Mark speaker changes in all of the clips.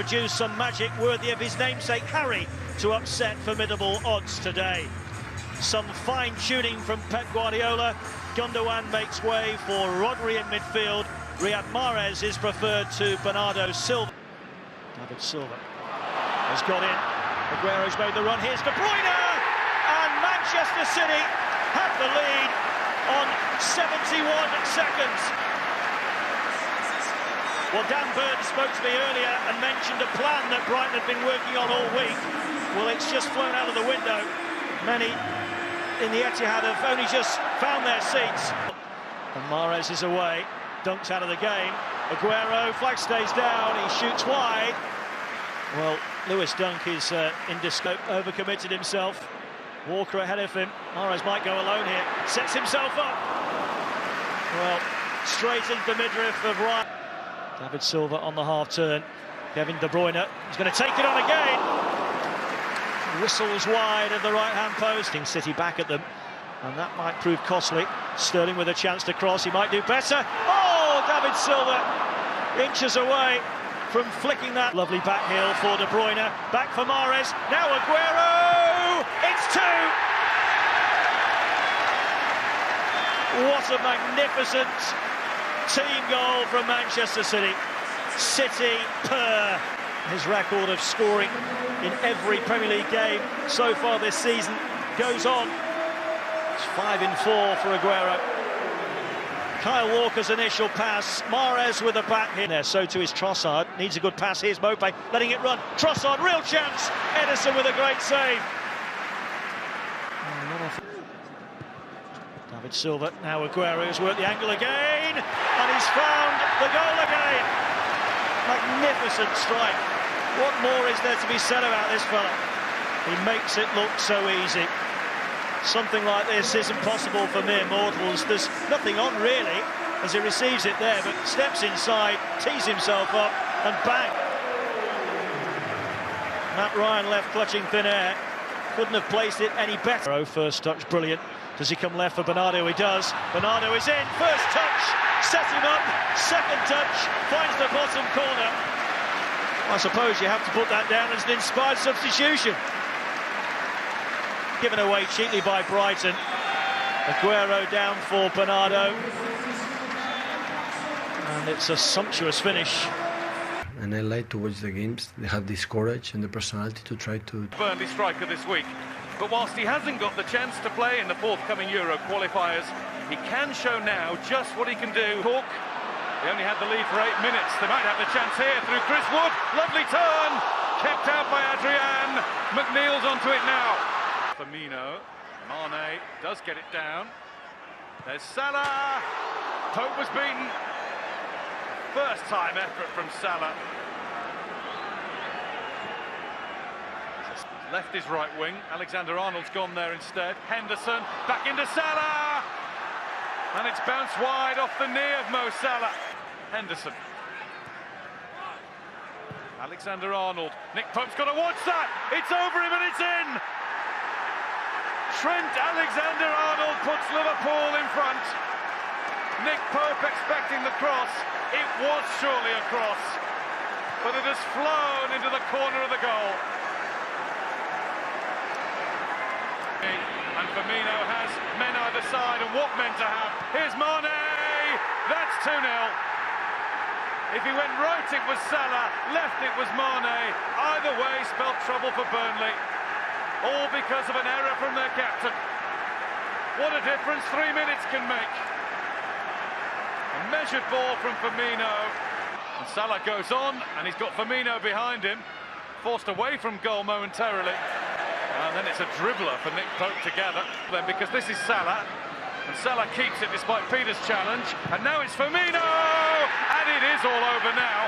Speaker 1: produce some magic worthy of his namesake Harry to upset formidable odds today. Some fine-tuning from Pep Guardiola. Gundogan makes way for Rodri in midfield. Riyad Mahrez is preferred to Bernardo Silva. David Silva has got in. Aguero's made the run. Here's De Bruyne! And Manchester City have the lead on 71 seconds. Well, Dan Burn spoke to me earlier and mentioned a plan that Brighton had been working on all week. Well, it's just flown out of the window. Many in the Etihad have only just found their seats. And Mahrez is away, dunked out of the game. Aguero, flag stays down, he shoots wide. Well, Lewis Dunk is in disco, overcommitted himself. Walker ahead of him. Mahrez might go alone here, sets himself up. Well, straight into the midriff of Ryan. David Silva on the half-turn. Kevin De Bruyne is going to take it on again. Whistles wide of the right-hand post. City back at them, and that might prove costly. Sterling with a chance to cross. He might do better. Oh, David Silva inches away from flicking that. Lovely back heel for De Bruyne. Back for Mahrez. Now Aguero. It's two. What a magnificent team goal from Manchester City. City per his record of scoring in every Premier League game so far this season goes on. It's 5 in 4 for Aguero. Kyle Walker's initial pass. Mahrez with a back here. So too is Trossard. Needs a good pass. Here's Mopé letting it run. Trossard, real chance. Edison with a great save. David Silva, now Aguero has worked the angle again, and he's found the goal again. Magnificent strike. What more is there to be said about this fella? He makes it look so easy. Something like this isn't possible for mere mortals. There's nothing on really as he receives it there, but steps inside, tees himself up, and bang. Matt Ryan left clutching thin air. Couldn't have placed it any better. First touch, brilliant. Does he come left for Bernardo? He does. Bernardo is in. First touch, set him up. Second touch, finds the bottom corner. I suppose you have to put that down as an inspired substitution. Given away cheaply by Brighton. Aguero down for Bernardo. And it's a sumptuous finish.
Speaker 2: And I like to watch the games. They have this courage and the personality to try to...
Speaker 3: Burnley striker this week. But whilst he hasn't got the chance to play in the forthcoming Euro qualifiers, he can show now just what he can do. Talk. They only had the lead for 8 minutes. They might have the chance here through Chris Wood. Lovely turn. Kept out by Adrian. McNeil's onto it now. Firmino. Mane does get it down. There's Salah. Pope was beaten. First time effort from Salah. Left his right wing. Alexander-Arnold's gone there instead. Henderson back into Salah. And it's bounced wide off the knee of Mo Salah. Henderson. Alexander-Arnold. Nick Pope's got to watch that. It's over him and it's in. Trent Alexander-Arnold puts Liverpool in front. Nick Pope expecting the cross. It was surely a cross, but it has flown into the corner of the goal. And Firmino has men either side, and what men to have. Here's Mane. That's 2-0. If he went right, it was Salah. Left, it was Mane. Either way spelled trouble for Burnley. All because of an error from their captain. What a difference 3 minutes can make. A measured ball from Firmino. And Salah goes on, and he's got Firmino behind him. Forced away from goal momentarily. And then it's a dribbler for Nick Pope to gather. Then because this is Salah. And Salah keeps it despite Peter's challenge. And now it's Firmino! And it is all over now.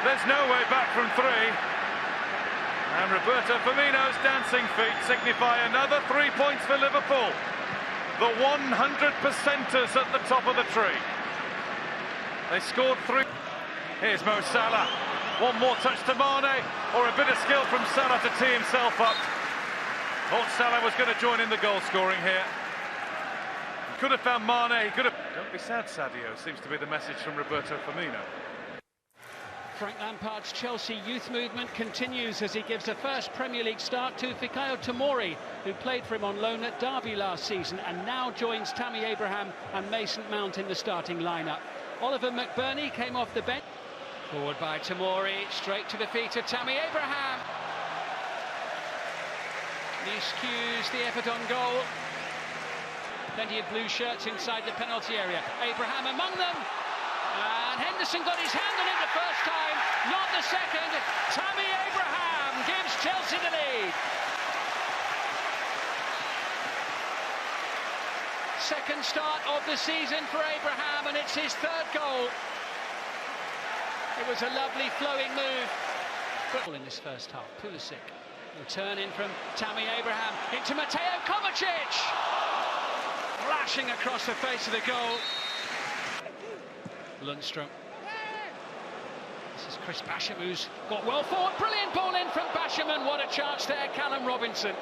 Speaker 3: There's no way back from 3. And Roberto Firmino's dancing feet signify another 3 points for Liverpool. The 100%ers at the top of the tree. They scored 3. Here's Mo Salah. One more touch to Mane, or a bit of skill from Salah to tee himself up. Thought Salah was going to join in the goal scoring here. He could have found Mane, he could have... Don't be sad, Sadio, seems to be the message from Roberto Firmino.
Speaker 4: Frank Lampard's Chelsea youth movement continues as he gives the first Premier League start to Fikayo Tomori, who played for him on loan at Derby last season and now joins Tammy Abraham and Mason Mount in the starting lineup. Oliver McBurney came off the bench. Forward by Tomori, straight to the feet of Tammy Abraham. Nice cues the effort on goal. Plenty of blue shirts inside the penalty area. Abraham among them. And Henderson got his hand on it the first time, not the second. Tammy Abraham gives Chelsea the lead. Second start of the season for Abraham, and it's his third goal. It was a lovely flowing move. In this first half, Pulisic. Return in from Tammy Abraham into Mateo Kovacic. Flashing across the face of the goal. Lundstrom. This is Chris Basham, who's got well forward. Brilliant ball in from Basham, and what a chance there, Callum Robinson.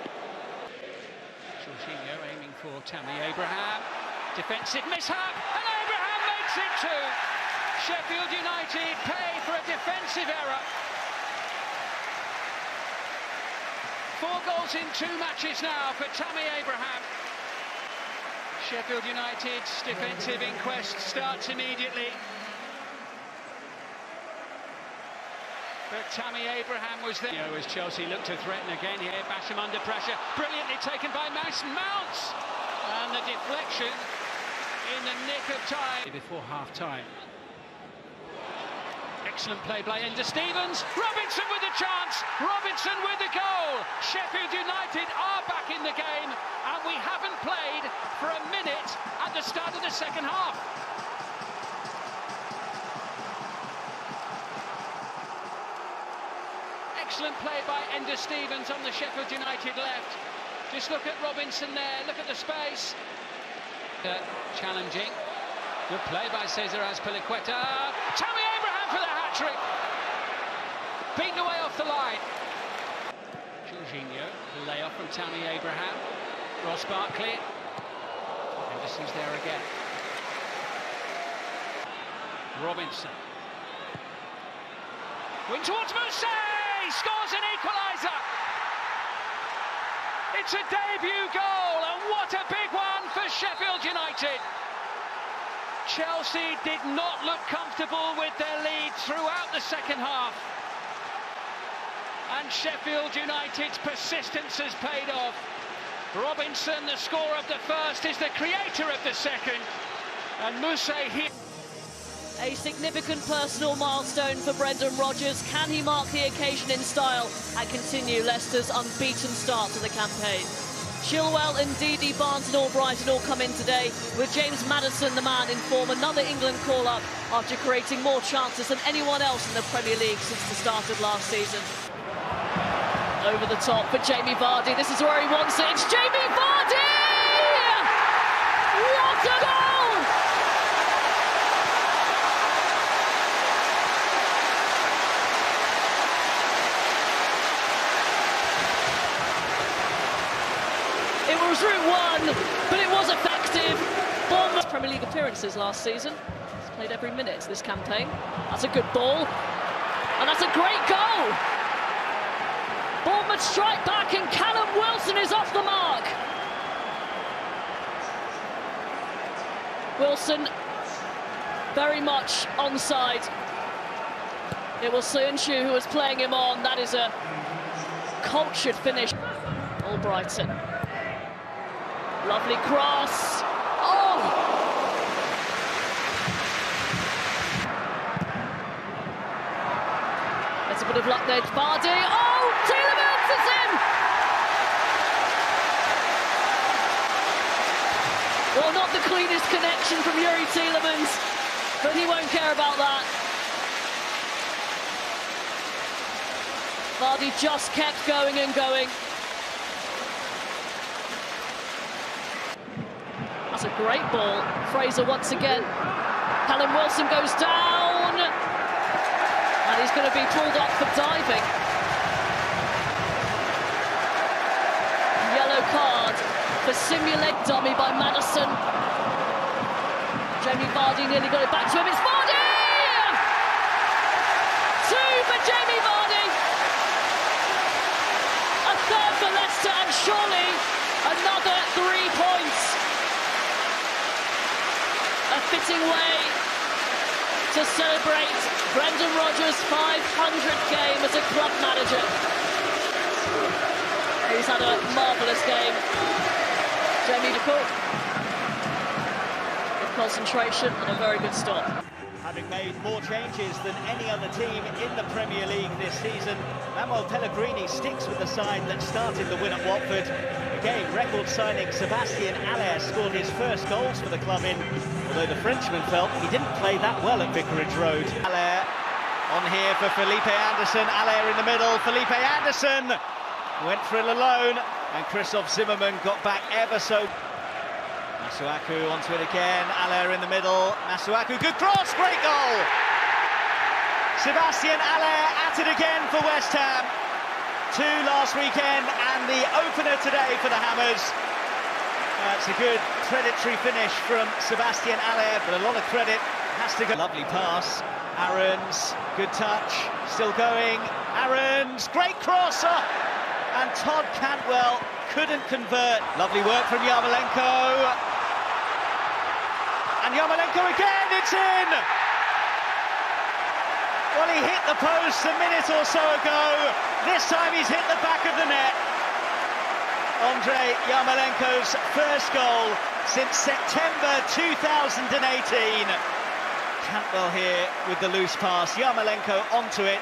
Speaker 4: Jorginho aiming for Tammy Abraham. Defensive mishap, and Abraham makes it too. Sheffield United pay for a defensive error. 4 goals in 2 matches now for Tammy Abraham. Sheffield United's defensive inquest starts immediately. But Tammy Abraham was there. As Chelsea look to threaten again here, Basham under pressure, brilliantly taken by Mason Mount. And the deflection in the nick of time. Before half-time. Excellent play by Ender Stevens. Robinson with a chance. Robinson with the goal. Sheffield United are back in the game, and we haven't played for a minute at the start of the second half. Excellent play by Ender Stevens on the Sheffield United left. Just look at Robinson there. Look at the space. Challenging. Good play by Cesar Azpilicueta. Tammy Abraham for the hat-trick. Beaten away off the line. Jorginho, the layoff from Tammy Abraham. Ross Barkley. Henderson's there again. Robinson. Wing towards Mousse. Scores an equaliser. It's a debut goal, and what a big one for Sheffield United. Chelsea did not look comfortable with their lead throughout the second half. And Sheffield United's persistence has paid off. Robinson, the scorer of the first, is the creator of the second. And Mousse here.
Speaker 5: A significant personal milestone for Brendan Rodgers. Can he mark the occasion in style and continue Leicester's unbeaten start to the campaign? Chilwell and Didi, Barnes and Albrighton all come in today, with James Maddison, the man in form, another England call-up after creating more chances than anyone else in the Premier League since the start of last season. Over the top for Jamie Vardy. This is where he wants it. It's Jamie Vardy! What a goal! It was route one, but it was effective. Bournemouth Premier League appearances last season. He's played every minute this campaign. That's a good ball, and that's a great goal. Bournemouth strike back, and Callum Wilson is off the mark. Wilson very much onside. It was Soyuncu who was playing him on. That is a cultured finish. Albrighton. Lovely cross. Oh! There's a bit of luck there. Vardy. Oh! Tielemans is in! Well, not the cleanest connection from Yuri Tielemans, but he won't care about that. Vardy just kept going and going. That's a great ball. Fraser once again. Callum Wilson goes down. And he's going to be pulled up for diving. Yellow card for simulate dummy by Maddison. Jamie Vardy nearly got it back to him. It's Vardy! 2-1! surely another 3 points. A fitting way to celebrate Brendan Rodgers' 500th game as a club manager. He's had a marvellous game. Jamie DeCourt, with concentration and a very good stop.
Speaker 1: Having made more changes than any other team in the Premier League this season, Manuel Pellegrini sticks with the side that started the win at Watford. Again, record signing Sébastien Haller scored his first goals for the club in, although the Frenchman felt he didn't play that well at Vicarage Road. Haller on here for Felipe Anderson. Haller in the middle. Felipe Anderson went for it alone, and Christoph Zimmermann got back ever so. Masuaku onto it again. Haller in the middle. Masuaku, good cross, great goal. Sébastien Haller at it again for West Ham. 2 last weekend and the opener today for the Hammers. It's a good predatory finish from Sébastien Haller, but a lot of credit has to go. Lovely pass. Aarons, good touch, still going. Aarons, great cross, and Todd Cantwell couldn't convert. Lovely work from Yarmolenko. And Yarmolenko again, it's in! Well, he hit the post a minute or so ago. This time he's hit the back of the net. Andrei Yarmolenko's first goal since September 2018. Cantwell here with the loose pass. Yarmolenko onto it.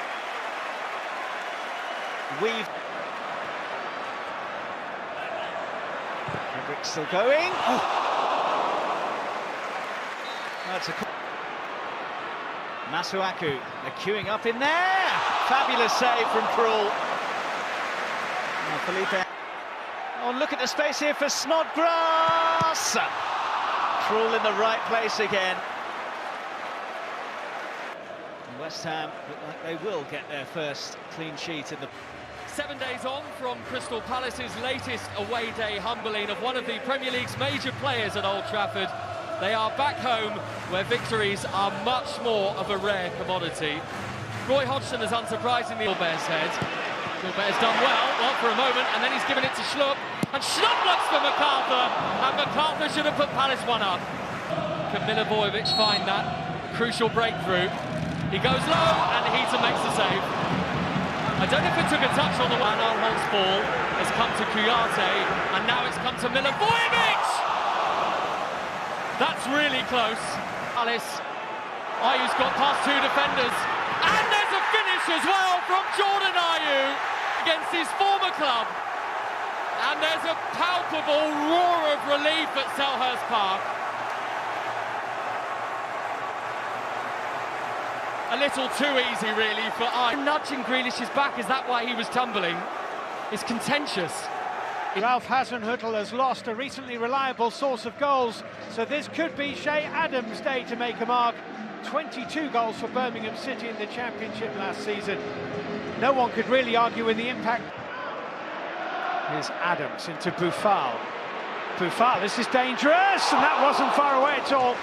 Speaker 1: Frederick's still going. Oh. That's a Masuaku, they're queuing up in there. Fabulous save from Krul. Oh, Felipe. Oh, look at the space here for Snodgrass. Krul in the right place again. And West Ham look like they will get their first clean sheet in the...
Speaker 6: 7 days on from Crystal Palace's latest away day humbling of one of the Premier League's major players at Old Trafford. They are back home, where victories are much more of a rare commodity. Roy Hodgson has unsurprisingly Gilbert's head. Gilbert's done well for a moment, and then he's given it to Schlupp. And Schlupp looks for MacArthur, and MacArthur should have put Palace one up. Can Milivojevic find that crucial breakthrough? He goes low, and Heaton makes the save. I don't know if it took a touch on the one. Arnhold's ball has come to Kouyaté, and now it's come to Milivojevic! That's really close. Alice, Ayew's got past 2 defenders. And there's a finish as well from Jordan Ayew against his former club. And there's a palpable roar of relief at Selhurst Park. A little too easy, really, for Ayew. Nudging Grealish's back, is that why he was tumbling? It's contentious.
Speaker 4: Ralph Hasenhüttl has lost a recently reliable source of goals, so this could be Shea Adams' day to make a mark. 22 goals for Birmingham City in the Championship last season. No one could really argue with the impact. Here's Adams into Boufal. Boufal, this is dangerous, and that wasn't far away at all.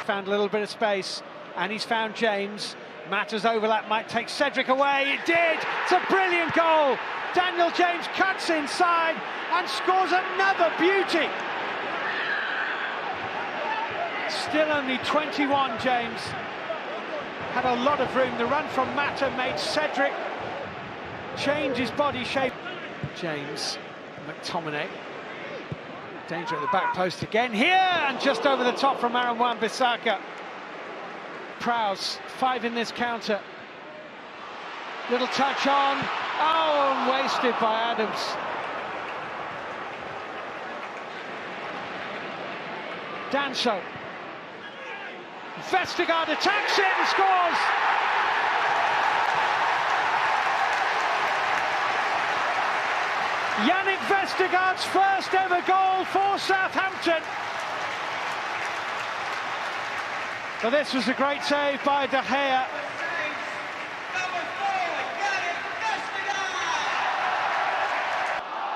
Speaker 4: Found a little bit of space, and he's found James. Mata's overlap might take Cedric away. It did! It's a brilliant goal! Daniel James cuts inside and scores another beauty. Still only 21, James. Had a lot of room. The run from Mata made Cedric change his body shape. James, McTominay. Danger at the back post again here, and just over the top from Aaron Wan-Bissaka. Prowse, 5 in this counter. Little touch on. Oh, and wasted by Adams. Danso. Vestergaard attacks it and scores. Yannick Vestergaard's first ever goal for Southampton. So this was a great save by De Gea.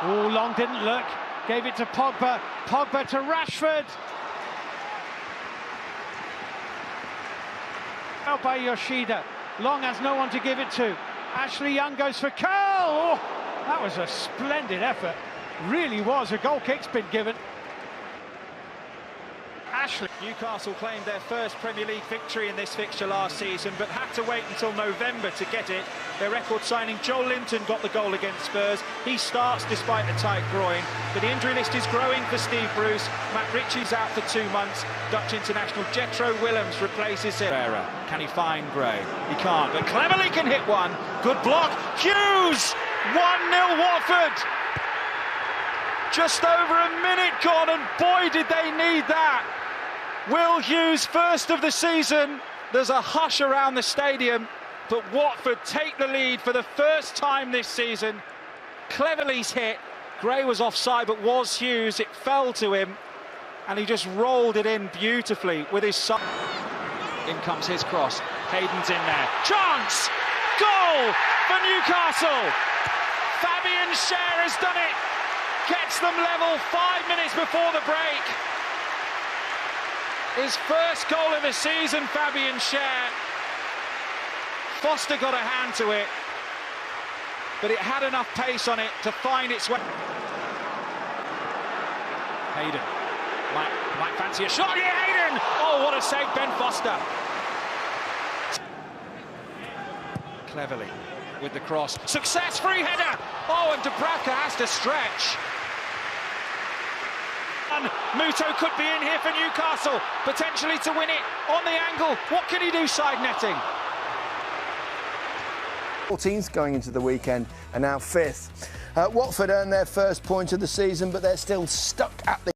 Speaker 4: Oh, Long didn't look, gave it to Pogba, Pogba to Rashford. Out by Yoshida, Long has no one to give it to. Ashley Young goes for Curl,
Speaker 7: That was a splendid effort. Really was. A goal kick's been given. Ashley.
Speaker 1: Newcastle claimed their first Premier League victory in this fixture last season, but had to wait until November to get it. Their record signing Joe Linton got the goal against Spurs. He starts despite a tight groin, but the injury list is growing for Steve Bruce. Matt Ritchie's out for 2 months. Dutch international Jetro Willems replaces him. Can he find Gray? He can't, but Cleverley can hit one. Good block. Hughes! 1-0 Watford! Just over a minute gone, and boy did they need that. Will Hughes, first of the season. There's a hush around the stadium, but Watford take the lead for the first time this season. Cleverley's hit. Gray was offside, but was Hughes. It fell to him, and he just rolled it in beautifully with his son. In comes his cross. Hayden's in there. Chance! Goal for Newcastle! Fabian Schär has done it. Gets them level 5 minutes before the break. His first goal of the season, Fabian Schär. Foster got a hand to it, but it had enough pace on it to find its way. Hayden might fancy a shot. Yeah, Hayden! Oh, what a save, Ben Foster. Cleverley with the cross. Success, free header. Oh, and Dubravka has to stretch. Muto could be in here for Newcastle, potentially to win it on the angle. What can he do side netting?
Speaker 8: 14th going into the weekend and now 5th. Watford earned their first point of the season, but they're still stuck at the